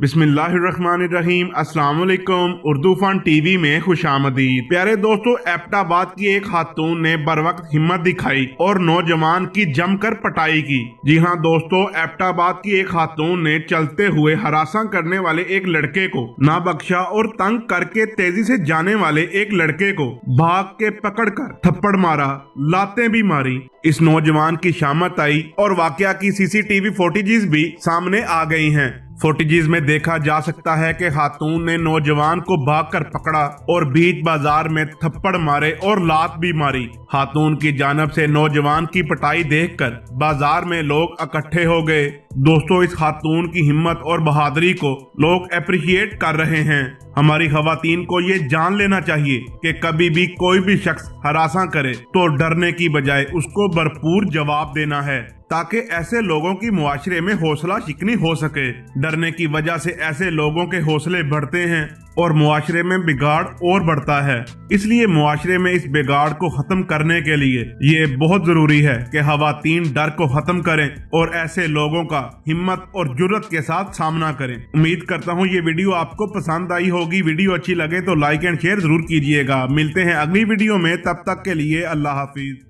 बिस्मिल्लाहिर्रहमानिर्रहीम। अस्सलाम वालेकुम। उर्दू फन टीवी में खुशामदीद। प्यारे दोस्तों, एबटाबाद की एक खातून ने बर वक्त हिम्मत दिखाई और नौजवान की जमकर पटाई की। जी हाँ दोस्तों, एबटाबाद की एक खातून ने चलते हुए हरासा करने वाले एक लड़के को ना बख्शा और तंग करके तेजी से जाने वाले एक लड़के को भाग के पकड़कर थप्पड़ मारा, लातें भी मारी। इस नौजवान की शामत आई और वाकया की सीसीटीवी फुटेजेस भी सामने आ गई हैं। फुटेजेस में देखा जा सकता है कि खातून ने नौजवान को भागकर पकड़ा और बीच बाजार में थप्पड़ मारे और लात भी मारी। खातून की जानब से नौजवान की पिटाई देखकर बाजार में लोग इकट्ठे हो गए। दोस्तों, इस खातून की हिम्मत और बहादुरी को लोग अप्रिशिएट कर रहे हैं। हमारी खवातीन को ये जान लेना चाहिए कि कभी भी कोई भी शख्स हरासा करे तो डरने की बजाय उसको भरपूर जवाब देना है, ताकि ऐसे लोगों की मुआशरे में हौसला शिकनी हो सके। डरने की वजह से ऐसे लोगों के हौसले बढ़ते हैं और मुआशरे में बिगाड़ और बढ़ता है। इसलिए मुआशरे में इस बिगाड़ को खत्म करने के लिए ये बहुत जरूरी है कि खवातीन डर को खत्म करें और ऐसे लोगों का हिम्मत और जुर्रत के साथ सामना करें। उम्मीद करता हूँ ये वीडियो आपको पसंद आई होगी। वीडियो अच्छी लगे तो लाइक एंड शेयर जरूर कीजिएगा। मिलते हैं अगली वीडियो में, तब तक के लिए अल्लाह हाफिज।